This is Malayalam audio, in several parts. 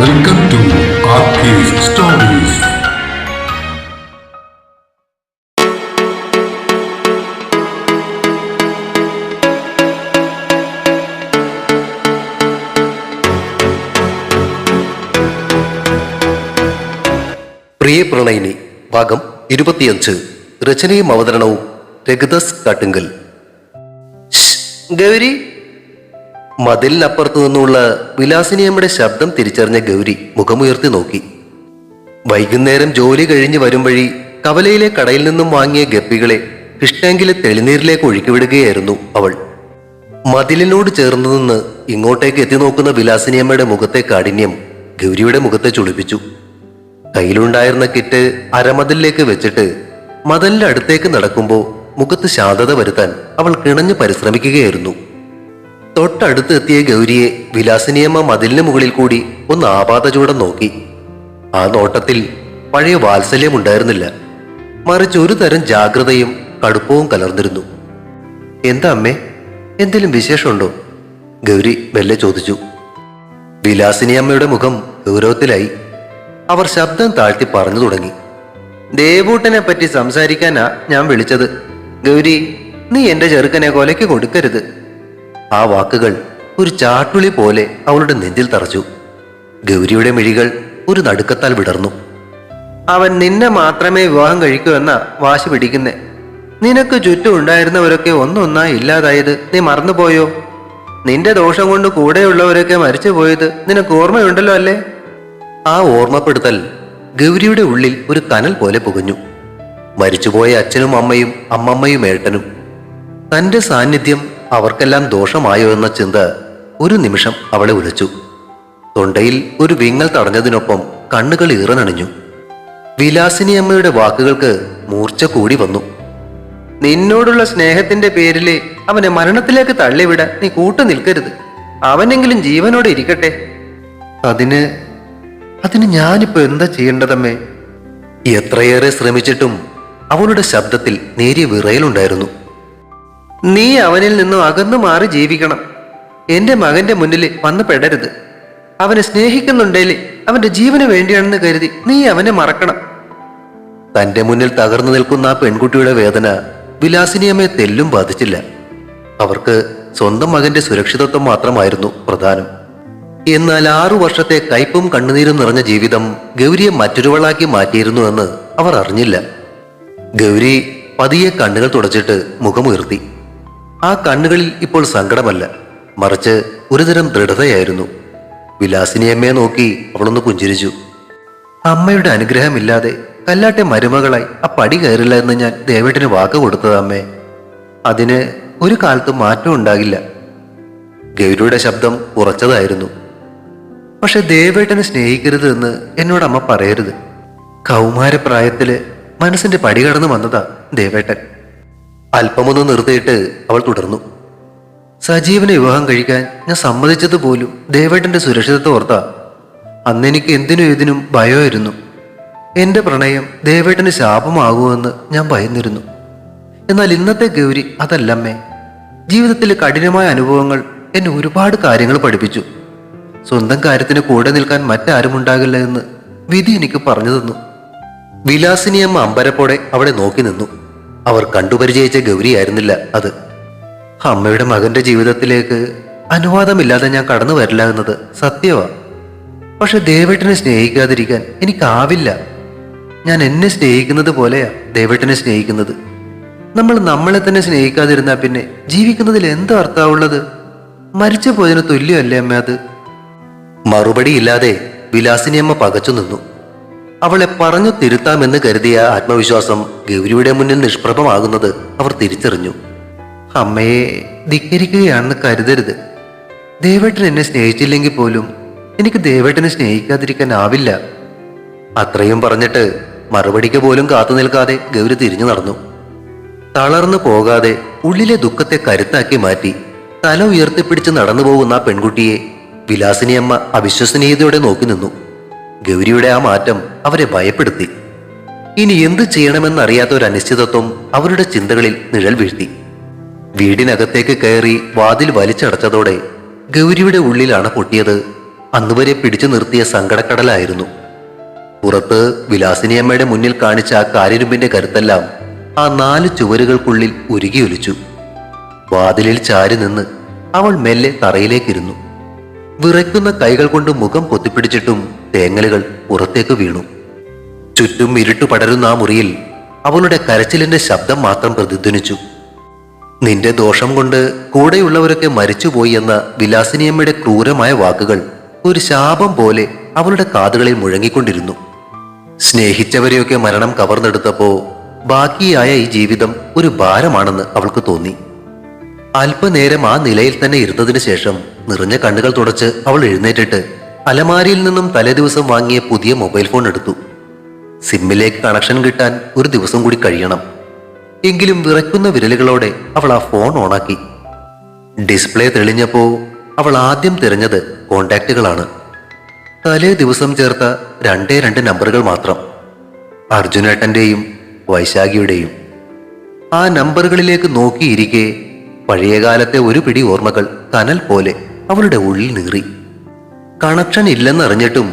Welcome to RK's Stories. പ്രിയ പ്രണയിനി ഭാഗം 25. രചനയും അവതരണവും രഘുദാസ് കാട്ടുങ്കൽ. ഗൗരി. മതിലിനപ്പുറത്തു നിന്നുള്ള വിലാസിനിയമ്മയുടെ ശബ്ദം തിരിച്ചറിഞ്ഞ ഗൗരി മുഖമുയർത്തി നോക്കി. വൈകുന്നേരം ജോലി കഴിഞ്ഞ് വരും വഴി കവലയിലെ കടയിൽ നിന്നും വാങ്ങിയ ഗപ്പികളെ ഫിഷ് തെളിനീരിലേക്ക് ഒഴുക്കിവിടുകയായിരുന്നു അവൾ. മതിലിനോട് ചേർന്ന് നിന്ന് ഇങ്ങോട്ടേക്ക് എത്തി നോക്കുന്ന വിലാസിനിയമ്മയുടെ മുഖത്തെ കാഠിന്യം ഗൗരിയുടെ മുഖത്തെ ചുളിപ്പിച്ചു. കയ്യിലുണ്ടായിരുന്ന കിറ്റ് അരമതിലിലേക്ക് വെച്ചിട്ട് മതിലിന്റെ അടുത്തേക്ക് നടക്കുമ്പോൾ മുഖത്ത് ശാന്തത വരുത്താൻ അവൾ കിണഞ്ഞു പരിശ്രമിക്കുകയായിരുന്നു. തൊട്ടടുത്ത് എത്തിയ ഗൗരിയെ വിലാസിനിയമ്മ മതിലിന് മുകളിൽ കൂടി ഒന്ന് ആപാതചൂടം നോക്കി. ആ നോട്ടത്തിൽ പഴയ വാത്സല്യമുണ്ടായിരുന്നില്ല, മറിച്ച് ഒരു തരം ജാഗ്രതയും കടുപ്പവും കലർന്നിരുന്നു. എന്താ അമ്മേ, എന്തെങ്കിലും വിശേഷമുണ്ടോ? ഗൗരി മെല്ലെ ചോദിച്ചു. വിലാസിനിയമ്മയുടെ മുഖം ഗൗരവത്തിലായി. അവർ ശബ്ദം താഴ്ത്തി പറഞ്ഞു തുടങ്ങി. ദേവൂട്ടനെ പറ്റി സംസാരിക്കാനാ ഞാൻ വിളിച്ചത്. ഗൗരി, നീ എന്റെ ചെറുക്കനെ കൊലയ്ക്ക് കൊടുക്കരുത്. ആ വാക്കുകൾ ഒരു ചാട്ടുളി പോലെ അവളുടെ നെഞ്ചിൽ തറച്ചു. ഗൗരിയുടെ മിഴികൾ ഒരു നടുക്കത്താൽ വിടർന്നു. അവൻ നിന്നെ മാത്രമേ വിവാഹം കഴിക്കൂ എന്നാ വാശി പിടിക്കുന്നേ. നിനക്ക് ചുറ്റും ഉണ്ടായിരുന്നവരൊക്കെ ഒന്നൊന്നായി ഇല്ലാതായത് നീ മറന്നുപോയോ? നിന്റെ ദോഷം കൊണ്ട് കൂടെയുള്ളവരൊക്കെ മരിച്ചു പോയത് നിനക്ക് ഓർമ്മയുണ്ടല്ലോ അല്ലേ? ആ ഓർമ്മപ്പെടുത്തൽ ഗൗരിയുടെ ഉള്ളിൽ ഒരു കനൽ പോലെ പുകഞ്ഞു. മരിച്ചുപോയ അച്ഛനും അമ്മയും അമ്മമ്മയും ഏട്ടനും തന്റെ സാന്നിധ്യം അവർക്കെല്ലാം ദോഷമായോ എന്ന ചിന്ത ഒരു നിമിഷം അവളെ ഉലച്ചു. തൊണ്ടയിൽ ഒരു വിങ്ങൽ തടഞ്ഞതിനൊപ്പം കണ്ണുകൾ ഈറനണിഞ്ഞു. വിലാസിനിയമ്മയുടെ വാക്കുകൾക്ക് മൂർച്ച കൂടി വന്നു. നിന്നോടുള്ള സ്നേഹത്തിന്റെ പേരില് അവനെ മരണത്തിലേക്ക് തള്ളിവിടാൻ നീ കൂട്ടു നിൽക്കരുത്. അവനെങ്കിലും ജീവനോടെ ഇരിക്കട്ടെ. അതിന് ഞാനിപ്പോ എന്താ ചെയ്യേണ്ടതമ്മേ? എത്രയേറെ ശ്രമിച്ചിട്ടും അവളുടെ ശബ്ദത്തിൽ നേരിയ വിറയലുണ്ടായിരുന്നു. നീ അവനിൽ നിന്നും അകന്നു മാറി ജീവിക്കണം. എന്റെ മകന്റെ മുന്നിൽ വന്നു പെടരുത്. അവനെ സ്നേഹിക്കുന്നുണ്ടേല് അവന്റെ ജീവന് വേണ്ടിയാണെന്ന് കരുതി നീ അവനെ മറക്കണം. തന്റെ മുന്നിൽ തകർന്നു നിൽക്കുന്ന ആ പെൺകുട്ടിയുടെ വേദന വിലാസിനിയമ്മയെ തെല്ലും ബാധിച്ചില്ല. അവർക്ക് സ്വന്തം മകന്റെ സുരക്ഷിതത്വം മാത്രമായിരുന്നു പ്രധാനം. എന്നാൽ 6 വർഷത്തെ കയ്പും കണ്ണുനീരും നിറഞ്ഞ ജീവിതം ഗൗരിയെ മറ്റൊരുവളാക്കി മാറ്റിയിരുന്നു എന്ന് അവർ അറിഞ്ഞില്ല. ഗൗരി പതിയെ കണ്ണുകൾ തുടച്ചിട്ട് മുഖമുയർത്തി. ആ കണ്ണുകളിൽ ഇപ്പോൾ സങ്കടമല്ല, മറിച്ച് ഒരുതരം ദൃഢതയായിരുന്നു. വിലാസിനിയമ്മയെ നോക്കി അവളൊന്ന് പുഞ്ചിരിച്ചു. അമ്മയുടെ അനുഗ്രഹമില്ലാതെ കല്ലാട്ടെ മരുമകളായി ആ പടി കയറില്ല എന്ന് ഞാൻ ദേവേട്ടന് വാക്ക് കൊടുത്തത് അമ്മേ. അതിന് ഒരു കാലത്തും മാറ്റം ഉണ്ടാകില്ല. ഗൗരിയുടെ ശബ്ദം ഉറച്ചതായിരുന്നു. പക്ഷെ ദേവേട്ടനെ സ്നേഹിക്കരുത് എന്ന് എന്നോട് അമ്മ പറയരുത്. കൗമാരപ്രായത്തില് മനസ്സിന്റെ പടി കടന്നു വന്നതാ ദേവേട്ടൻ. അല്പമൊന്ന് നിർത്തിയിട്ട് അവൾ തുടർന്നു. സജീവനെ വിവാഹം കഴിക്കാൻ ഞാൻ സമ്മതിച്ചത് പോലും ദേവേട്ടന്റെ സുരക്ഷിതത്വം ഓർത്താ. അന്നെനിക്ക് എന്തിനും ഏതിനും ഭയമായിരുന്നു. എന്റെ പ്രണയം ദേവേട്ടന് ശാപമാകുമെന്ന് ഞാൻ ഭയന്നിരുന്നു. എന്നാൽ ഇന്നത്തെ ഗൗരി അതല്ലമ്മേ. ജീവിതത്തിലെ കഠിനമായ അനുഭവങ്ങൾ എന്നെ ഒരുപാട് കാര്യങ്ങൾ പഠിപ്പിച്ചു. സ്വന്തം കാര്യത്തിന് കൂടെ നിൽക്കാൻ മറ്റാരുമുണ്ടാകില്ല എന്ന് വിധി എനിക്ക് പറഞ്ഞു തന്നു. വിലാസിനിയമ്മ അമ്പരപ്പോടെ അവിടെ നോക്കി നിന്നു. അവർ കണ്ടുപരിചയിച്ച ഗൗരിയായിരുന്നില്ല അത്. അമ്മയുടെ മകന്റെ ജീവിതത്തിലേക്ക് അനുവാദമില്ലാതെ ഞാൻ കടന്നു വരില്ല എന്നത് സത്യമാ. പക്ഷെ ദേവേട്ടനെ സ്നേഹിക്കാതിരിക്കാൻ എനിക്കാവില്ല. ഞാൻ എന്നെ സ്നേഹിക്കുന്നത് പോലെയാ ദേവേട്ടനെ സ്നേഹിക്കുന്നത്. നമ്മൾ നമ്മളെ തന്നെ സ്നേഹിക്കാതിരുന്നാ പിന്നെ ജീവിക്കുന്നതിൽ എന്താ അർത്ഥമുള്ളത്? മരിച്ചു പോയതിന് തുല്യമല്ലേ അമ്മ അത്? മറുപടിയില്ലാതെ വിലാസിനിയമ്മ പകച്ചു നിന്നു. അവളെ പറഞ്ഞു തിരുത്താമെന്ന് കരുതിയ ആത്മവിശ്വാസം ഗൗരിയുടെ മുന്നിൽ നിഷ്പ്രഭമാകുന്നത് അവർ തിരിച്ചറിഞ്ഞു. അമ്മയെ ധിക്കരിക്കുകയാണെന്ന് കരുതരുത്. ദേവേട്ടൻ എന്നെ സ്നേഹിച്ചില്ലെങ്കിൽ പോലും എനിക്ക് ദേവേട്ടനെ സ്നേഹിക്കാതിരിക്കാനാവില്ല. അത്രയും പറഞ്ഞിട്ട് മറുപടിക്ക് പോലും കാത്തു നിൽക്കാതെ ഗൗരി തിരിഞ്ഞു നടന്നു. തളർന്നു പോകാതെ ഉള്ളിലെ ദുഃഖത്തെ കരുത്താക്കി മാറ്റി തല ഉയർത്തിപ്പിടിച്ച് നടന്നു പോകുന്ന ആ പെൺകുട്ടിയെ വിലാസിനിയമ്മ അവിശ്വസനീയതയോടെ നോക്കി നിന്നു. ഗൗരിയുടെ ആ മാറ്റം അവരെ ഭയപ്പെടുത്തി. ഇനി എന്ത് ചെയ്യണമെന്നറിയാത്ത ഒരു അനിശ്ചിതത്വം അവരുടെ ചിന്തകളിൽ നിഴൽ വീഴ്ത്തി. വീടിനകത്തേക്ക് കയറി വാതിൽ വലിച്ചടച്ചതോടെ ഗൗരിയുടെ ഉള്ളിലാണ് പൊട്ടിയത് അന്നുവരെ പിടിച്ചു നിർത്തിയ സങ്കടക്കടലായിരുന്നു. പുറത്ത് വിലാസിനിയമ്മയുടെ മുന്നിൽ കാണിച്ച ആ കാരിരുമ്പിന്റെ കരുത്തെല്ലാം ആ 4 ചുവരുകൾക്കുള്ളിൽ ഉരുകിയൊലിച്ചു. വാതിലിൽ ചാരി നിന്ന് അവൾ മെല്ലെ തറയിലേക്കിരുന്നു. വിറയ്ക്കുന്ന കൈകൾ കൊണ്ട് മുഖം പൊത്തിപ്പിടിച്ചിട്ടും തേങ്ങലുകൾ പുറത്തേക്ക് വീണു. ചുറ്റും ഇരുട്ടു പടരുന്ന ആ മുറിയിൽ അവളുടെ കരച്ചിലിന്റെ ശബ്ദം മാത്രം പ്രതിധ്വനിച്ചു. നിന്റെ ദോഷം കൊണ്ട് കൂടെയുള്ളവരൊക്കെ മരിച്ചുപോയി എന്ന വിലാസിനിയമ്മയുടെ ക്രൂരമായ വാക്കുകൾ ഒരു ശാപം പോലെ അവളുടെ കാതുകളിൽ മുഴങ്ങിക്കൊണ്ടിരുന്നു. സ്നേഹിച്ചവരെയൊക്കെ മരണം കവർന്നെടുത്തപ്പോ ബാക്കിയായ ഈ ജീവിതം ഒരു ഭാരമാണെന്ന് അവൾക്ക് തോന്നി. അല്പനേരം ആ നിലയിൽ തന്നെ ഇരുന്നതിന് ശേഷം നിറഞ്ഞ കണ്ണുകൾ തുടച്ച് അവൾ എഴുന്നേറ്റിട്ട് അലമാരിയിൽ നിന്നും തലേദിവസം വാങ്ങിയ പുതിയ മൊബൈൽ ഫോൺ എടുത്തു. സിമ്മിലേക്ക് കണക്ഷൻ കിട്ടാൻ ഒരു ദിവസം കൂടി കഴിയണം. എങ്കിലും വിറയ്ക്കുന്ന വിരലുകളോടെ അവൾ ആ ഫോൺ ഓണാക്കി. ഡിസ്പ്ലേ തെളിഞ്ഞപ്പോ അവൾ ആദ്യം തിരഞ്ഞത് കോണ്ടാക്റ്റുകളാണ്. തലേ ദിവസം ചേർത്ത 2 നമ്പറുകൾ മാത്രം, അർജുനേട്ടന്റെയും വൈശാഖിയുടെയും. ആ നമ്പറുകളിലേക്ക് നോക്കിയിരിക്കെ പഴയകാലത്തെ ഒരു പിടി ഓർമ്മകൾ കനൽ പോലെ അവളുടെ ഉള്ളിൽ നീറി. കണക്ഷൻ ഇല്ലെന്നറിഞ്ഞിട്ടും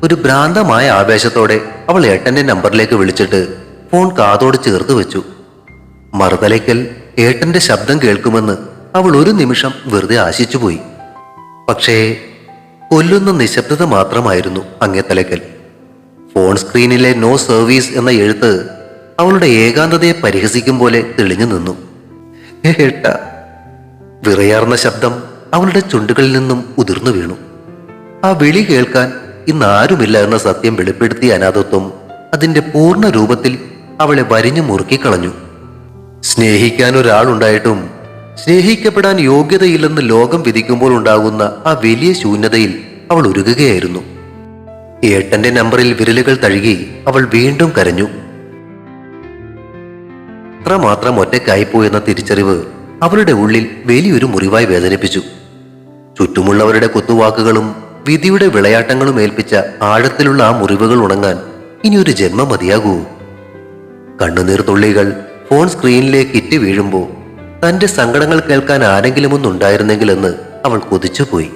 ഒരു ഭ്രാന്തമായ ആവേശത്തോടെ അവൾ ഏട്ടന്റെ നമ്പറിലേക്ക് വിളിച്ചിട്ട് ഫോൺ കാതോട് ചേർത്ത് വെച്ചു. മറുതലയ്ക്കൽ ഏട്ടന്റെ ശബ്ദം കേൾക്കുമെന്ന് അവൾ ഒരു നിമിഷം വെറുതെ ആശിച്ചുപോയി. പക്ഷേ കൊല്ലുന്ന നിശബ്ദത മാത്രമായിരുന്നു അങ്ങേത്തലയ്ക്കൽ. ഫോൺ സ്ക്രീനിലെ നോ സർവീസ് എന്ന എഴുത്ത് അവളുടെ ഏകാന്തതയെ പരിഹസിക്കും പോലെ തെളിഞ്ഞു നിന്നു. ഏട്ട! വിറയാർന്ന ശബ്ദം അവളുടെ ചുണ്ടുകളിൽ നിന്നും ഉതിർന്നു വീണു. ആ വിളി കേൾക്കാൻ ഇന്ന് ആരുമില്ല എന്ന സത്യം വെളിപ്പെടുത്തിയ അനാഥത്വം അതിന്റെ പൂർണ്ണ രൂപത്തിൽ അവളെ വരിഞ്ഞു മുറുക്കിക്കളഞ്ഞു. സ്നേഹിക്കാൻ ഒരാളുണ്ടായിട്ടും സ്നേഹിക്കപ്പെടാൻ യോഗ്യതയില്ലെന്ന് ലോകം വിധിക്കുമ്പോൾ ഉണ്ടാകുന്ന ആ വലിയ ശൂന്യതയിൽ അവൾ ഉരുകുകയായിരുന്നു. ഏട്ടന്റെ നമ്പറിൽ വിരലുകൾ തഴുകി അവൾ വീണ്ടും കരഞ്ഞു. അത്രമാത്രം ഒറ്റയ്ക്കായിപ്പോയെന്ന തിരിച്ചറിവ് അവളുടെ ഉള്ളിൽ വലിയൊരു മുറിവായി വേദനിപ്പിച്ചു. ചുറ്റുമുള്ളവരുടെ കുത്തുവാക്കുകളും വിധിയുടെ വിളയാട്ടങ്ങളും ഏൽപ്പിച്ച ആഴത്തിലുള്ള ആ മുറിവുകൾ ഉണങ്ങാൻ ഇനിയൊരു ജന്മം മതിയാകൂ. കണ്ണുനീർ തുള്ളികൾ ഫോൺ സ്ക്രീനിലേക്ക് ഇറ്റ് വീഴുമ്പോൾ തന്റെ സങ്കടങ്ങൾ കേൾക്കാൻ ആരെങ്കിലും ഒന്നുണ്ടായിരുന്നെങ്കിലെന്ന് അവൾ കൊതിച്ചുപോയി.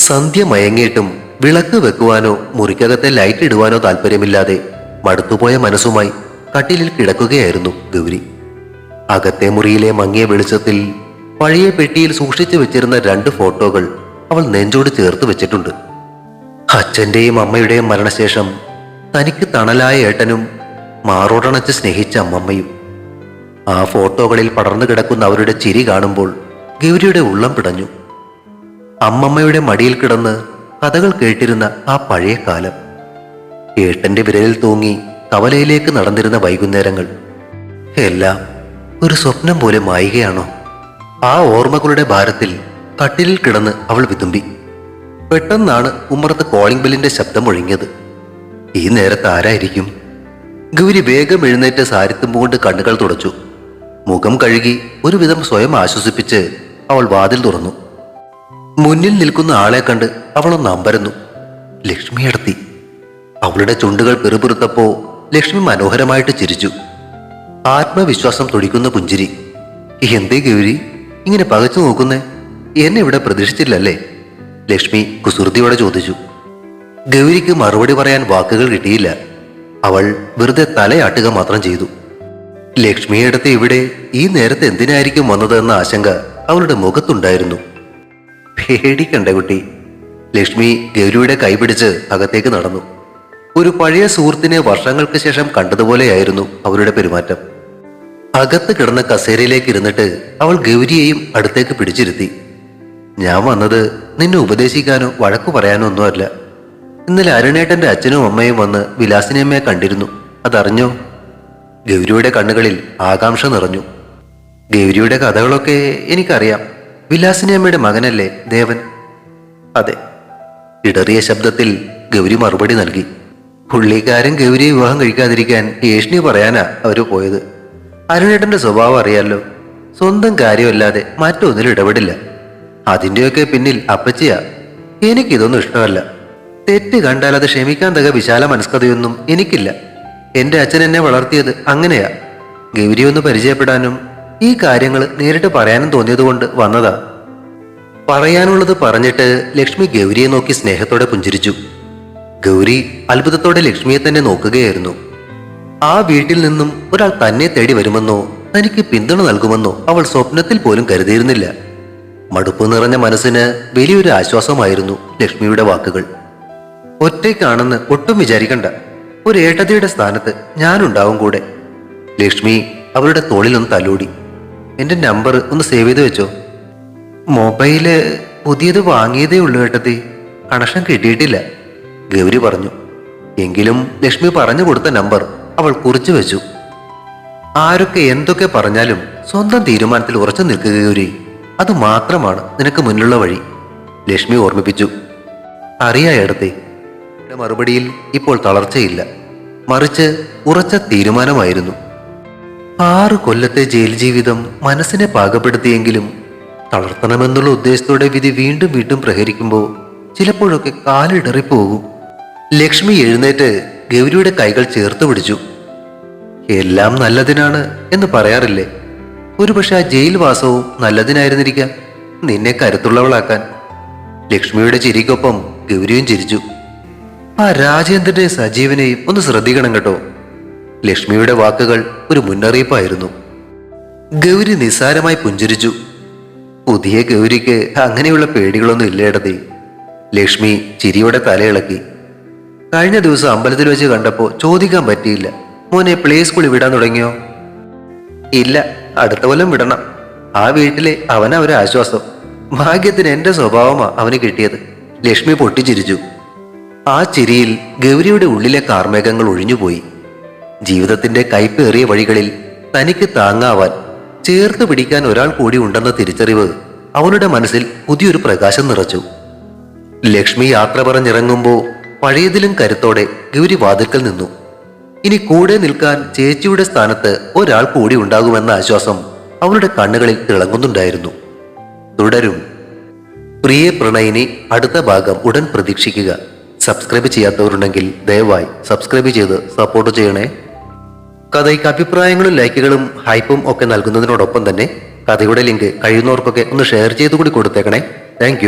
സന്ധ്യ മയങ്ങിയിട്ടും വിളക്ക് വെക്കുവാനോ മുറിക്കകത്തെ ലൈറ്റ് ഇടുവാനോ താല്പര്യമില്ലാതെ മടുത്തുപോയ മനസ്സുമായി കട്ടിലിൽ കിടക്കുകയായിരുന്നു ഗൗരി. അകത്തെ മുറിയിലെ മങ്ങിയ വെളിച്ചത്തിൽ പഴയ പെട്ടിയിൽ സൂക്ഷിച്ചു വെച്ചിരുന്ന 2 ഫോട്ടോകൾ അവൾ നെഞ്ചോട് ചേർത്ത് വെച്ചിട്ടുണ്ട്. അച്ഛന്റെയും അമ്മയുടെയും മരണശേഷം തനിക്ക് തണലായ ഏട്ടനും മാറോടണച്ച് സ്നേഹിച്ച അമ്മമ്മയും. ആ ഫോട്ടോകളിൽ പടർന്നു കിടക്കുന്ന അവരുടെ ചിരി കാണുമ്പോൾ ഗൗരിയുടെ ഉള്ളം പിടഞ്ഞു. അമ്മമ്മയുടെ മടിയിൽ കിടന്ന് കഥകൾ കേട്ടിരുന്ന ആ പഴയ കാലം, ഏട്ടന്റെ വിരലിൽ തൂങ്ങി കവലയിലേക്ക് നടന്നിരുന്ന വൈകുന്നേരങ്ങൾ, എല്ലാം ഒരു സ്വപ്നം പോലെ മായുകയാണോ? ആ ഓർമ്മകളുടെ ഭാരത്തിൽ കട്ടിലിൽ കിടന്ന് അവൾ വിതുമ്പി. പെട്ടെന്നാണ് ഉമ്മറത്ത് കോളിംഗ് ബെല്ലിന്റെ ശബ്ദം ഒഴുങ്ങിയത്. ഈ നേരത്ത് ആരായിരിക്കും? ഗൗരി വേഗം എഴുന്നേറ്റ് സാരിത്തുമ്പുകൊണ്ട് കണ്ണുകൾ തുടച്ചു. മുഖം കഴുകി ഒരുവിധം സ്വയം ആശ്വസിപ്പിച്ച് അവൾ വാതിൽ തുറന്നു. മുന്നിൽ നിൽക്കുന്ന ആളെ കണ്ട് അവളൊന്ന് അമ്പരന്നു. ലക്ഷ്മിയടത്തി. അവളുടെ ചുണ്ടുകൾ പെറുപിറുത്തപ്പോ ലക്ഷ്മി മനോഹരമായിട്ട് ചിരിച്ചു. ആത്മവിശ്വാസം തുടിക്കുന്ന പുഞ്ചിരി. എന്തേ ഗൗരി ഇങ്ങനെ പകച്ചു നോക്കുന്നേ? എന്നെ ഇവിടെ പ്രതീക്ഷിച്ചില്ലല്ലേ? ലക്ഷ്മി കുസൃതിയോടെ ചോദിച്ചു. ഗൗരിക്ക് മറുപടി പറയാൻ വാക്കുകൾ കിട്ടിയില്ല. അവൾ വെറുതെ തലയാട്ടുക മാത്രം ചെയ്തു. ലക്ഷ്മിയടുത്ത് ഇവിടെ ഈ നേരത്തെ എന്തിനായിരിക്കും വന്നത് എന്ന ആശങ്ക അവളുടെ മുഖത്തുണ്ടായിരുന്നു. പേടിക്കണ്ട കുട്ടി. ലക്ഷ്മി ഗൗരിയുടെ കൈപിടിച്ച് അകത്തേക്ക് നടന്നു. ഒരു പഴയ സുഹൃത്തിനെ വർഷങ്ങൾക്ക് ശേഷം കണ്ടതുപോലെയായിരുന്നു അവരുടെ പെരുമാറ്റം. അകത്ത് കിടന്ന കസേരയിലേക്ക് ഇരുന്നിട്ട് അവൾ ഗൗരിയെയും അടുത്തേക്ക് പിടിച്ചിരുത്തി. ഞാൻ വന്നത് നിന്നെ ഉപദേശിക്കാനോ വഴക്കു പറയാനോ ഒന്നുമല്ല. ഇന്നലെ അരുണേട്ടന്റെ അച്ഛനും അമ്മയും വന്ന് വിലാസിനിയമ്മയെ കണ്ടിരുന്നു. അതറിഞ്ഞോ? ഗൗരിയുടെ കണ്ണുകളിൽ ആകാംക്ഷ നിറഞ്ഞു. ഗൗരിയുടെ കഥകളൊക്കെ എനിക്കറിയാം. വിലാസിനിയമ്മയുടെ മകനല്ലേ ദേവൻ? അതെ. ഇടറിയ ശബ്ദത്തിൽ ഗൗരി മറുപടി നൽകി. പുള്ളിക്കാരൻ ഗൗരിയെ വിവാഹം കഴിക്കാതിരിക്കാൻ ഏഷ്ണി പറയാനാ അവര് പോയത്. അരുണേട്ടന്റെ സ്വഭാവം അറിയാലോ. സ്വന്തം കാര്യമല്ലാതെ മറ്റൊന്നിലും ഇടപെടില്ല. അതിന്റെയൊക്കെ പിന്നിൽ അപ്പച്ചിയാ. എനിക്കിതൊന്നും ഇഷ്ടമല്ല. തെറ്റ് കണ്ടാൽ അത് ക്ഷമിക്കാൻ തക വിശാല മനസ്കതയൊന്നും എനിക്കില്ല. എന്റെ അച്ഛൻ എന്നെ വളർത്തിയത് അങ്ങനെയാ. ഗൗരി ഒന്ന് പരിചയപ്പെടാനും ഈ കാര്യങ്ങൾ നേരിട്ട് പറയാനും തോന്നിയതുകൊണ്ട് വന്നതാ. പറയാനുള്ളത് പറഞ്ഞിട്ട് ലക്ഷ്മി ഗൗരിയെ നോക്കി സ്നേഹത്തോടെ പുഞ്ചിരിച്ചു. ഗൗരി അത്ഭുതത്തോടെ ലക്ഷ്മിയെ തന്നെ നോക്കുകയായിരുന്നു. ആ വീട്ടിൽ നിന്നും ഒരാൾ തന്നെ തേടി വരുമെന്നോ തനിക്ക് പിന്തുണ നൽകുമെന്നോ അവൾ സ്വപ്നത്തിൽ പോലും കരുതിയിരുന്നില്ല. മടുപ്പ് നിറഞ്ഞ മനസ്സിന് വലിയൊരു ആശ്വാസമായിരുന്നു ലക്ഷ്മിയുടെ വാക്കുകൾ. ഒറ്റയ്ക്കാണെന്ന് ഒട്ടും വിചാരിക്കണ്ട, ഒരു ഏട്ടത്തിയുടെ സ്ഥാനത്ത് ഞാനുണ്ടാവും കൂടെ. ലക്ഷ്മി അവളുടെ തോളിലൊന്ന് തലോടി. എന്റെ നമ്പർ ഒന്ന് സേവ് ചെയ്ത് വെച്ചോ. മൊബൈല് പുതിയത് വാങ്ങിയതേ ഉള്ളൂ ഏട്ടത്തി, കണക്ഷൻ കിട്ടിയിട്ടില്ല, ഗൗരി പറഞ്ഞു. എങ്കിലും ലക്ഷ്മി പറഞ്ഞു കൊടുത്ത നമ്പർ അവൾ കുറിച്ചു വെച്ചു. ആരൊക്കെ എന്തൊക്കെ പറഞ്ഞാലും സ്വന്തം തീരുമാനത്തിൽ ഉറച്ചു നിൽക്കുക ഗൗരി, അത് മാത്രമാണ് നിനക്ക് മുന്നിലുള്ള വഴി, ലക്ഷ്മി ഓർമ്മിപ്പിച്ചു. അറിയാ ഏടത്തെ. മറുപടിയിൽ ഇപ്പോൾ തളർച്ചയില്ല, മറിച്ച് ഉറച്ച തീരുമാനമായിരുന്നു. 6 കൊല്ലത്തെ ജയിൽ ജീവിതം മനസ്സിനെ പാകപ്പെടുത്തിയെങ്കിലും തളർത്തണമെന്നുള്ള ഉദ്ദേശത്തോടെ വിധി വീണ്ടും വീണ്ടും പ്രഹരിക്കുമ്പോൾ ചിലപ്പോഴൊക്കെ കാലിടറിപ്പോകും. ലക്ഷ്മി എഴുന്നേറ്റ് ഗൗരിയുടെ കൈകൾ ചേർത്ത് പിടിച്ചു. എല്ലാം നല്ലതിനാണ് എന്ന് പറയാറില്ലേ? ഒരുപക്ഷെ ആ ജയിൽ വാസവും നല്ലതിനായിരുന്നിരിക്കാം, നിന്നെ കരുത്തുള്ളവളാക്കാൻ. ലക്ഷ്മിയുടെ ചിരിക്കൊപ്പം ഗൗരിയും ചിരിച്ചു. ആ രാജേന്ദ്രന്റെ സജീവനെയും ഒന്ന് ശ്രദ്ധിക്കണം കേട്ടോ. ലക്ഷ്മിയുടെ വാക്കുകൾ ഒരു മുന്നറിയിപ്പായിരുന്നു. ഗൗരി നിസ്സാരമായി പുഞ്ചിരിച്ചു. പുതിയ ഗൗരിക്ക് അങ്ങനെയുള്ള പേടികളൊന്നും ഇല്ലേടതി. ലക്ഷ്മി ചിരിയോടെ തലയിളക്കി. കഴിഞ്ഞ ദിവസം അമ്പലത്തിൽ വെച്ച് കണ്ടപ്പോ ചോദിക്കാൻ പറ്റിയില്ല, മോനെ പ്ലേ സ്കൂളിൽ വിടാൻ തുടങ്ങിയോ? ഇല്ല, അടുത്ത കൊല്ലം വിടണം. ആ വീട്ടിലെ അവനാ ഒരു ആശ്വാസം. ഭാഗ്യത്തിന് എന്റെ സ്വഭാവമാ അവന് കിട്ടിയത്, ലക്ഷ്മി പൊട്ടിച്ചിരിച്ചു. ആ ചിരിയിൽ ഗൗരിയുടെ ഉള്ളിലെ കാർമേഘങ്ങൾ ഒഴിഞ്ഞുപോയി. ജീവിതത്തിന്റെ കൈപ്പേറിയ വഴികളിൽ തനിക്ക് താങ്ങാവാൻ, ചേർത്ത് പിടിക്കാൻ ഒരാൾ കൂടി ഉണ്ടെന്ന തിരിച്ചറിവ് അവളുടെ മനസ്സിൽ പുതിയൊരു പ്രകാശം നിറച്ചു. ലക്ഷ്മി യാത്ര പറഞ്ഞിറങ്ങുമ്പോൾ പഴയതിലും കരുത്തോടെ ഗൗരി വാതിൽക്കൽ നിന്നു. ഇനി കൂടെ നിൽക്കാൻ ചേച്ചിയുടെ സ്ഥാനത്ത് ഒരാൾ കൂടി ഉണ്ടാകുമെന്ന ആശ്വാസം അവളുടെ കണ്ണുകളിൽ തിളങ്ങുന്നുണ്ടായിരുന്നു. തുടരും. പ്രിയ പ്രണയിനി അടുത്ത ഭാഗം ഉടൻ പ്രതീക്ഷിക്കുക. സബ്സ്ക്രൈബ് ചെയ്യാത്തവരുണ്ടെങ്കിൽ ദയവായി സബ്സ്ക്രൈബ് ചെയ്ത് സപ്പോർട്ട് ചെയ്യണേ. കഥയ്ക്ക് അഭിപ്രായങ്ങളും ലൈക്കുകളും ഹൈപ്പും ഒക്കെ നൽകുന്നതിനോടൊപ്പം തന്നെ കഥയുടെ ലിങ്ക് കഴിയുന്നവർക്കൊക്കെ ഒന്ന് ഷെയർ ചെയ്തുകൂടി കൊടുത്തേക്കണേ. താങ്ക്